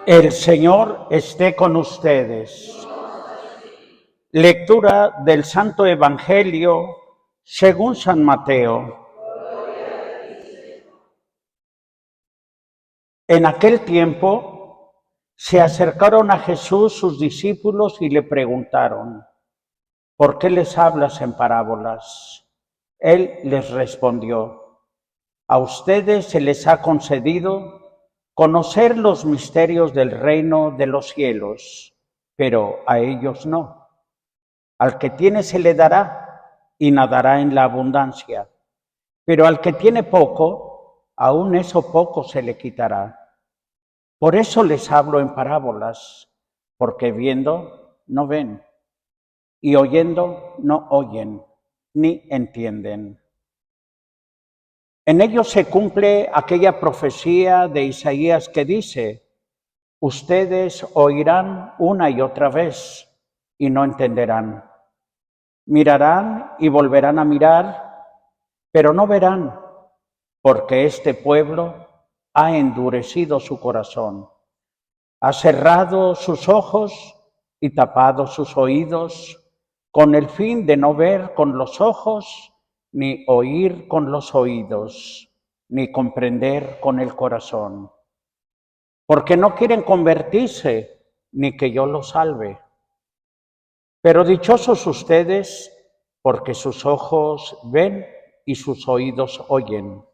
El Señor esté con ustedes. Lectura del Santo Evangelio según San Mateo. En aquel tiempo se acercaron a Jesús sus discípulos y le preguntaron: ¿por qué les hablas en parábolas? Él les respondió: a ustedes se les ha concedido conocer los misterios del reino de los cielos, pero a ellos no. Al que tiene se le dará y nadará en la abundancia, pero al que tiene poco, aún eso poco se le quitará. Por eso les hablo en parábolas, porque viendo no ven, y oyendo no oyen, ni entienden. En ellos se cumple aquella profecía de Isaías que dice: ustedes oirán una y otra vez y no entenderán. Mirarán y volverán a mirar, pero no verán, porque este pueblo ha endurecido su corazón, ha cerrado sus ojos y tapado sus oídos, con el fin de no ver con los ojos, ni oír con los oídos, ni comprender con el corazón, porque no quieren convertirse, ni que yo los salve. Pero dichosos ustedes, porque sus ojos ven y sus oídos oyen.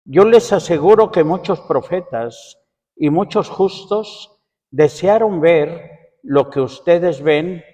Yo les aseguro que muchos profetas y muchos justos desearon ver lo que ustedes ven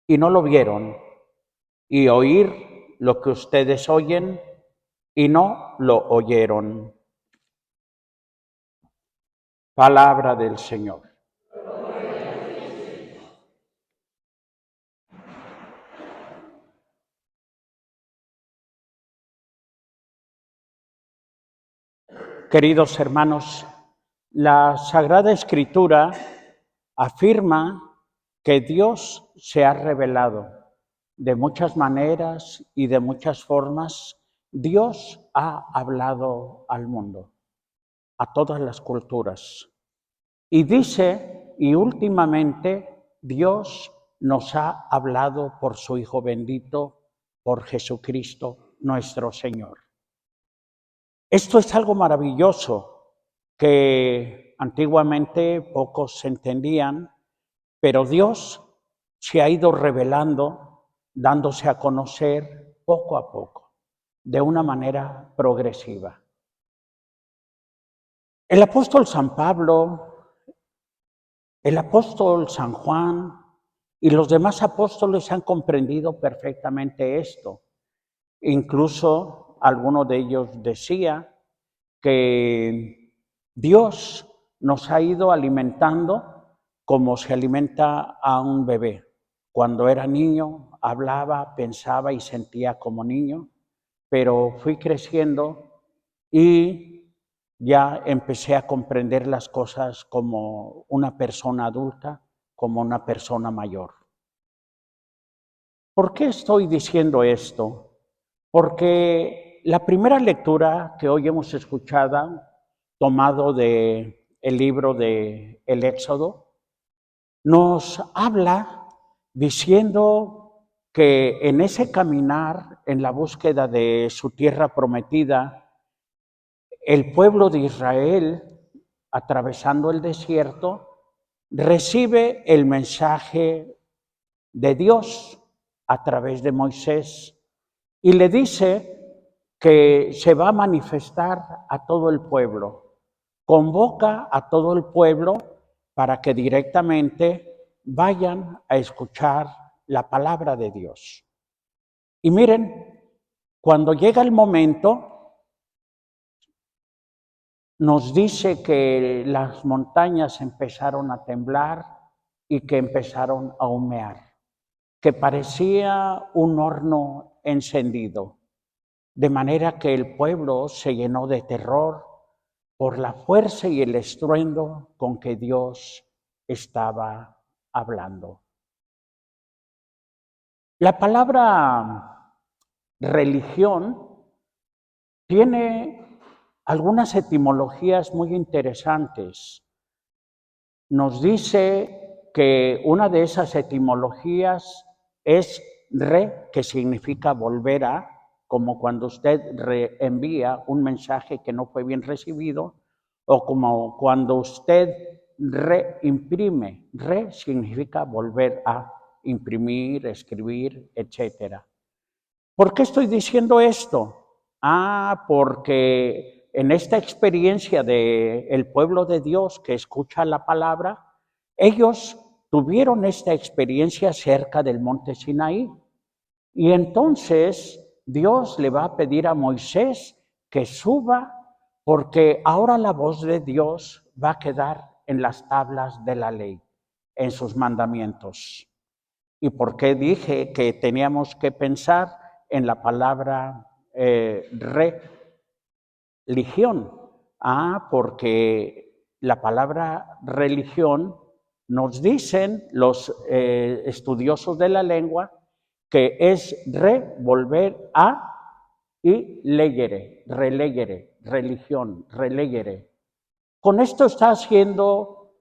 y no lo vieron, y oír lo que ustedes oyen y no lo oyeron. Palabra del Señor. Queridos hermanos, la Sagrada Escritura afirma que Dios se ha revelado de muchas maneras y de muchas formas. Dios ha hablado al mundo, a todas las culturas. Y dice, y últimamente, Dios nos ha hablado por su Hijo bendito, por Jesucristo nuestro Señor. Esto es algo maravilloso que antiguamente pocos entendían, pero Dios se ha ido revelando, dándose a conocer poco a poco, de una manera progresiva. El apóstol San Pablo, el apóstol San Juan y los demás apóstoles han comprendido perfectamente esto. Incluso alguno de ellos decía que Dios nos ha ido alimentando como se alimenta a un bebé. Cuando era niño, hablaba, pensaba y sentía como niño, pero fui creciendo y ya empecé a comprender las cosas como una persona adulta, como una persona mayor. ¿Por qué estoy diciendo esto? Porque la primera lectura que hoy hemos escuchado, tomado del libro de El Éxodo, nos habla diciendo que en ese caminar, en la búsqueda de su tierra prometida, el pueblo de Israel, atravesando el desierto, recibe el mensaje de Dios a través de Moisés y le dice que se va a manifestar a todo el pueblo. Convoca a todo el pueblo para que directamente vayan a escuchar la palabra de Dios. Y miren, cuando llega el momento, nos dice que las montañas empezaron a temblar y que empezaron a humear, que parecía un horno encendido, de manera que el pueblo se llenó de terror por la fuerza y el estruendo con que Dios estaba hablando. La palabra religión tiene algunas etimologías muy interesantes. nos dice que una de esas etimologías es re, que significa volver a, como cuando usted reenvía un mensaje que no fue bien recibido, o como cuando usted reimprime. Re significa volver a imprimir, escribir, etc. ¿Por qué estoy diciendo esto? Porque en esta experiencia del pueblo de Dios que escucha la palabra, ellos tuvieron esta experiencia cerca del monte Sinaí. Y entonces Dios le va a pedir a Moisés que suba, porque ahora la voz de Dios va a quedar en las tablas de la ley, en sus mandamientos. ¿Y por qué dije que teníamos que pensar en la palabra religión? Porque la palabra religión nos dicen los estudiosos de la lengua que es volver a y legere, relegere, religión, relegere. Con esto está haciendo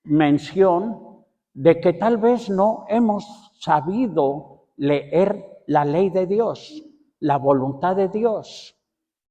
mención de que tal vez no hemos sabido leer la ley de Dios, la voluntad de Dios.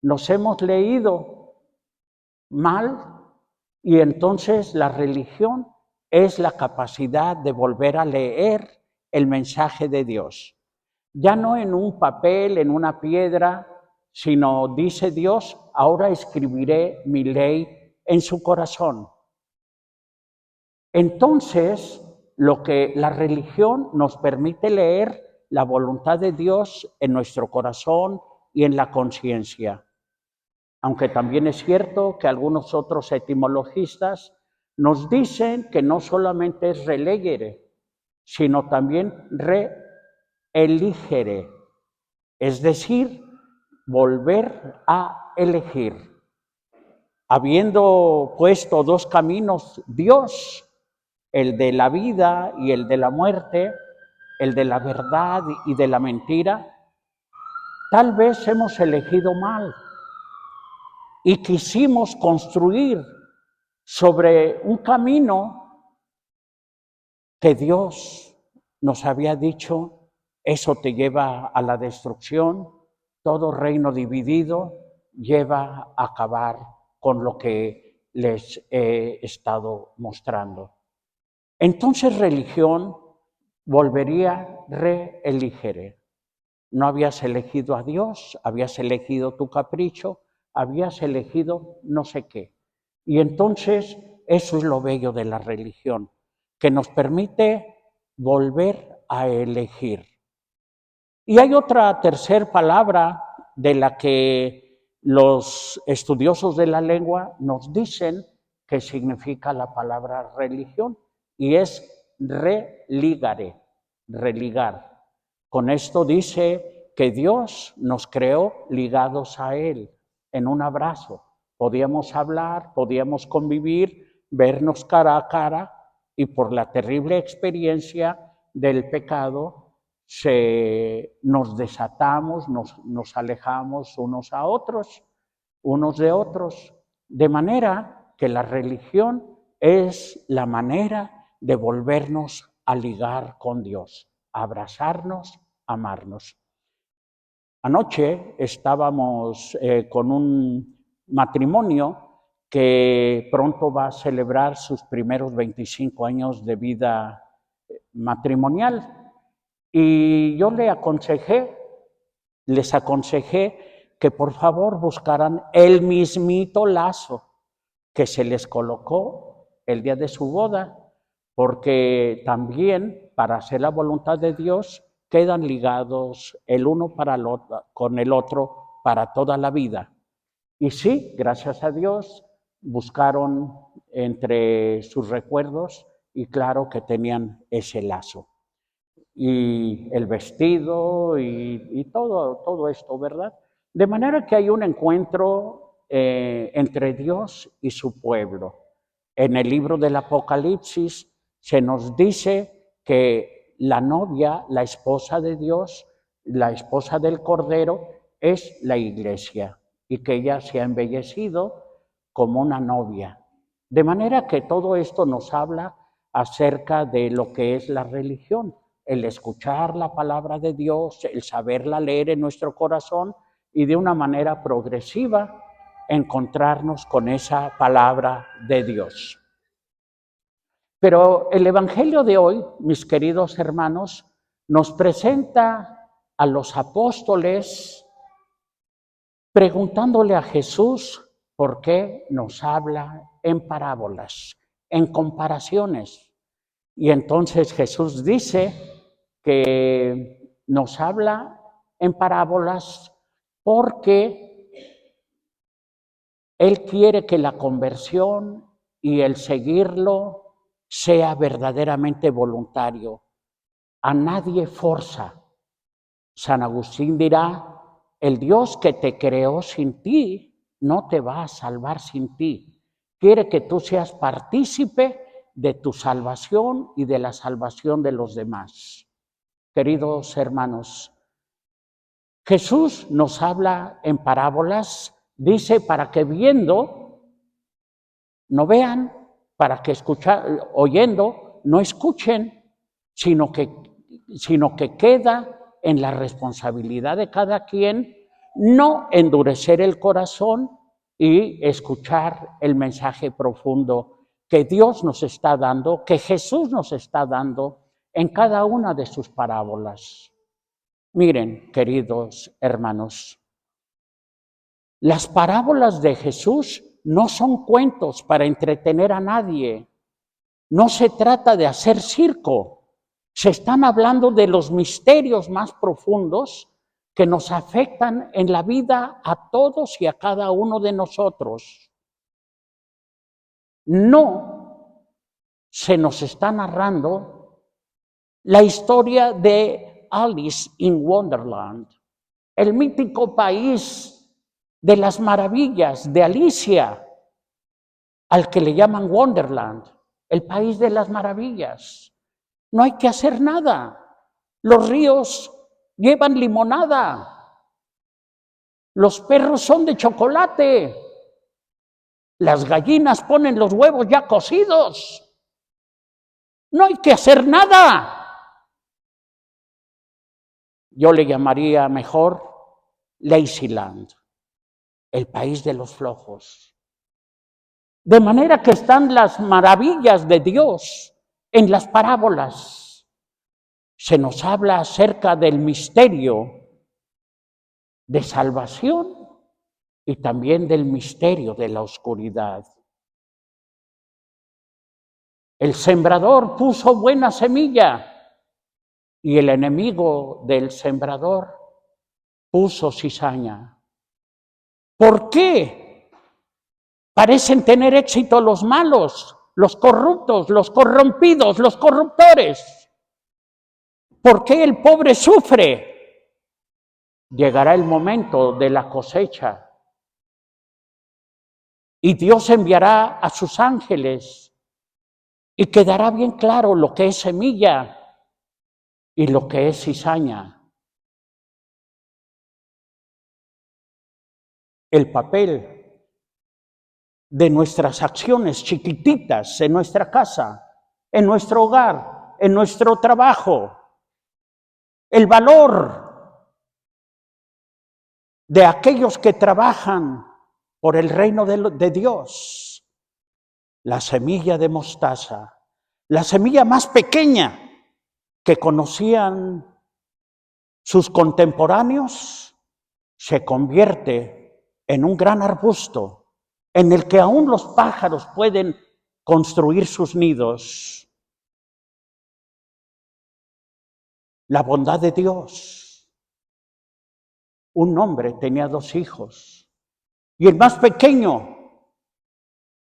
Nos hemos leído mal y entonces la religión es la capacidad de volver a leer el mensaje de Dios. Ya no en un papel, en una piedra, sino dice Dios, ahora escribiré mi ley en su corazón. Entonces, lo que la religión nos permite leer la voluntad de Dios en nuestro corazón y en la conciencia. Aunque también es cierto que algunos otros etimologistas nos dicen que no solamente es relegere, sino también reeligere, es decir, volver a elegir. Habiendo puesto dos caminos Dios, el de la vida y el de la muerte, el de la verdad y de la mentira, tal vez hemos elegido mal y quisimos construir sobre un camino que Dios nos había dicho, eso te lleva a la destrucción, todo reino dividido lleva a acabar con lo que les he estado mostrando. Entonces religión volvería reeligere. No habías elegido a Dios, habías elegido tu capricho, habías elegido no sé qué. Y entonces eso es lo bello de la religión, que nos permite volver a elegir. Y hay otra tercera palabra de la que los estudiosos de la lengua nos dicen que significa la palabra religión, y es religare, religar. Con esto dice que Dios nos creó ligados a Él, en un abrazo. Podíamos hablar, podíamos convivir, vernos cara a cara, y por la terrible experiencia del pecado, nos desatamos, nos alejamos unos de otros, de manera que la religión es la manera de volvernos a ligar con Dios, a abrazarnos, amarnos. Anoche estábamos con un matrimonio que pronto va a celebrar sus primeros 25 años de vida matrimonial. Y yo les aconsejé que por favor buscaran el mismito lazo que se les colocó el día de su boda, porque también para hacer la voluntad de Dios quedan ligados el uno con el otro para toda la vida. Y sí, gracias a Dios, buscaron entre sus recuerdos y claro que tenían ese lazo. Y el vestido y todo esto, ¿verdad? De manera que hay un encuentro entre Dios y su pueblo. En el libro del Apocalipsis se nos dice que la novia, la esposa de Dios, la esposa del Cordero, es la iglesia y que ella se ha embellecido como una novia. De manera que todo esto nos habla acerca de lo que es la religión, el escuchar la palabra de Dios, el saberla leer en nuestro corazón y de una manera progresiva encontrarnos con esa palabra de Dios. Pero el Evangelio de hoy, mis queridos hermanos, nos presenta a los apóstoles preguntándole a Jesús por qué nos habla en parábolas, en comparaciones. Y entonces Jesús dice que nos habla en parábolas porque Él quiere que la conversión y el seguirlo sea verdaderamente voluntario. A nadie forza. San Agustín dirá, el Dios que te creó sin ti no te va a salvar sin ti. Quiere que tú seas partícipe de tu salvación y de la salvación de los demás. Queridos hermanos, Jesús nos habla en parábolas, dice para que viendo no vean, para que oyendo no escuchen, sino que queda en la responsabilidad de cada quien no endurecer el corazón y escuchar el mensaje profundo que Dios nos está dando, que Jesús nos está dando en cada una de sus parábolas. Miren, queridos hermanos, las parábolas de Jesús no son cuentos para entretener a nadie. No se trata de hacer circo. Se están hablando de los misterios más profundos que nos afectan en la vida a todos y a cada uno de nosotros. No se nos está narrando la historia de Alice in Wonderland, el mítico país de las maravillas de Alicia, al que le llaman Wonderland, el país de las maravillas. No hay que hacer nada. Los ríos llevan limonada. Los perros son de chocolate. Las gallinas ponen los huevos ya cocidos. No hay que hacer nada. Yo le llamaría mejor Lazyland, el país de los flojos. De manera que están las maravillas de Dios en las parábolas. Se nos habla acerca del misterio de salvación y también del misterio de la oscuridad. El sembrador puso buena semilla y el enemigo del sembrador puso cizaña. ¿Por qué parecen tener éxito los malos, los corruptos, los corrompidos, los corruptores? ¿Por qué el pobre sufre? Llegará el momento de la cosecha y Dios enviará a sus ángeles y quedará bien claro lo que es semilla y lo que es cizaña. El papel de nuestras acciones chiquititas en nuestra casa, en nuestro hogar, en nuestro trabajo, el valor de aquellos que trabajan por el reino de Dios, la semilla de mostaza, la semilla más pequeña que conocían sus contemporáneos, se convierte en un gran arbusto en el que aún los pájaros pueden construir sus nidos. La bondad de Dios. Un hombre tenía 2 hijos y el más pequeño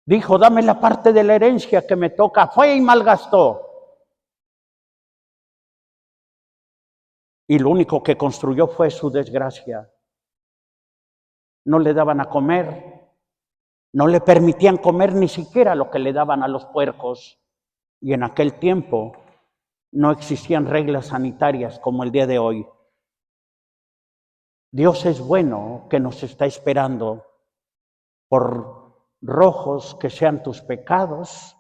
dijo, dame la parte de la herencia que me toca. Fue y malgastó. Y lo único que construyó fue su desgracia. No le daban a comer, no le permitían comer ni siquiera lo que le daban a los puercos. Y en aquel tiempo no existían reglas sanitarias como el día de hoy. Dios es bueno, que nos está esperando por rojos que sean tus pecados,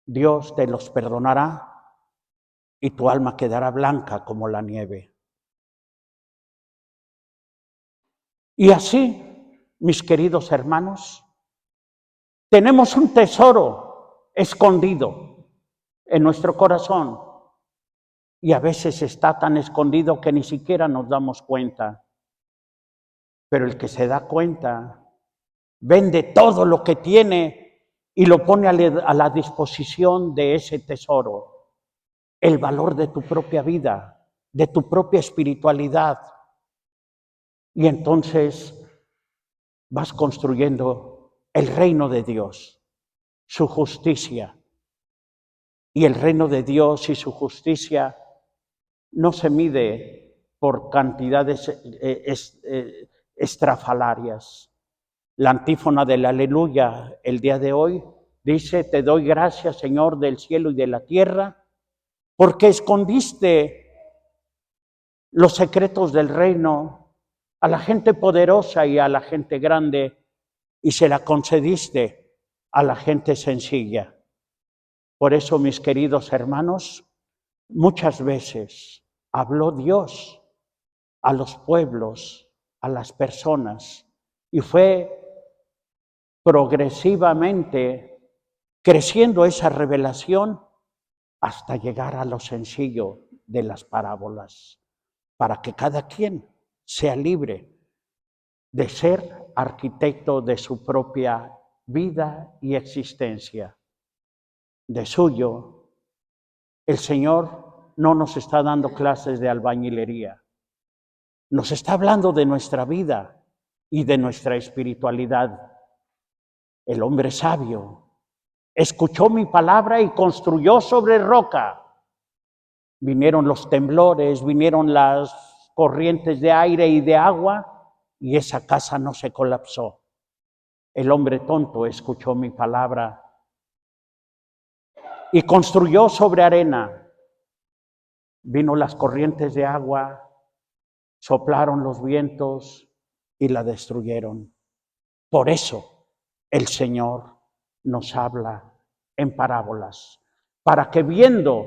Dios te los perdonará y tu alma quedará blanca como la nieve. Y así, mis queridos hermanos, tenemos un tesoro escondido en nuestro corazón y a veces está tan escondido que ni siquiera nos damos cuenta. Pero el que se da cuenta, vende todo lo que tiene y lo pone a la disposición de ese tesoro, el valor de tu propia vida, de tu propia espiritualidad. Y entonces vas construyendo el reino de Dios, su justicia. Y el reino de Dios y su justicia no se mide por cantidades estrafalarias. La antífona del Aleluya el día de hoy dice: te doy gracias, Señor del cielo y de la tierra, porque escondiste los secretos del reino a la gente poderosa y a la gente grande, y se la concediste a la gente sencilla. Por eso, mis queridos hermanos, muchas veces habló Dios a los pueblos, a las personas, y fue progresivamente creciendo esa revelación hasta llegar a lo sencillo de las parábolas, para que cada quien sea libre de ser arquitecto de su propia vida y existencia. De suyo, el Señor no nos está dando clases de albañilería, nos está hablando de nuestra vida y de nuestra espiritualidad. El hombre sabio escuchó mi palabra y construyó sobre roca. Vinieron los temblores, vinieron las corrientes de aire y de agua, y esa casa no se colapsó. El hombre tonto escuchó mi palabra y construyó sobre arena. Vino las corrientes de agua, soplaron los vientos y la destruyeron. Por eso el Señor nos habla en parábolas, para que viendo,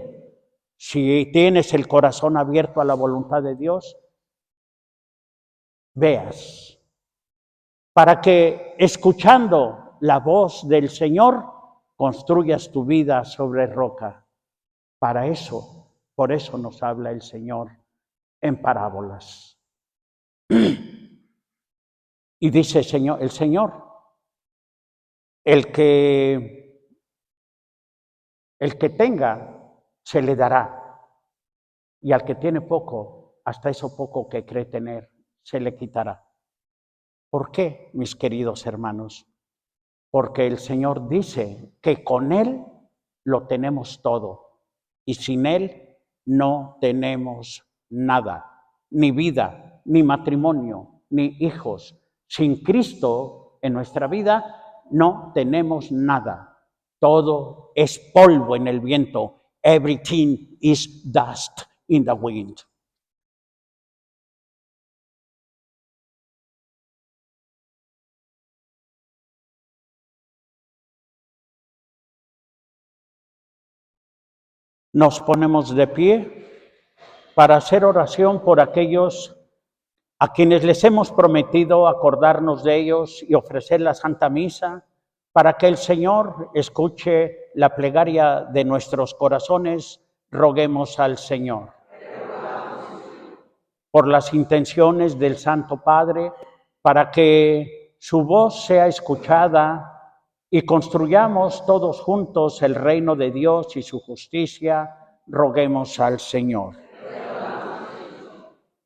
si tienes el corazón abierto a la voluntad de Dios, veas, para que escuchando la voz del Señor construyas tu vida sobre roca. Para eso, por eso nos habla el Señor en parábolas. Y dice el Señor, el que tenga, se le dará, y al que tiene poco, hasta eso poco que cree tener, se le quitará. ¿Por qué, mis queridos hermanos? Porque el Señor dice que con Él lo tenemos todo, y sin Él no tenemos nada, ni vida, ni matrimonio, ni hijos. Sin Cristo en nuestra vida no tenemos nada. Todo es polvo en el viento. Everything is dust in the wind. Nos ponemos de pie para hacer oración por aquellos a quienes les hemos prometido acordarnos de ellos y ofrecer la Santa Misa, para que el Señor escuche la plegaria de nuestros corazones. Roguemos al Señor. Por las intenciones del Santo Padre, para que su voz sea escuchada y construyamos todos juntos el reino de Dios y su justicia, roguemos al Señor.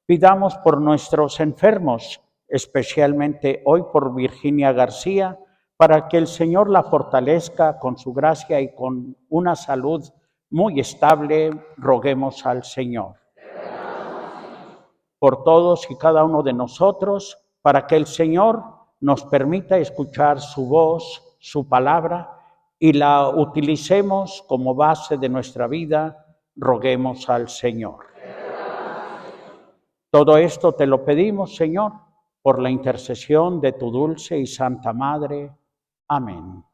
Pidamos por nuestros enfermos, especialmente hoy por Virginia García, para que el Señor la fortalezca con su gracia y con una salud muy estable, roguemos al Señor. Por todos y cada uno de nosotros, para que el Señor nos permita escuchar su voz, su palabra, y la utilicemos como base de nuestra vida, roguemos al Señor. Todo esto te lo pedimos, Señor, por la intercesión de tu dulce y santa Madre. Amén.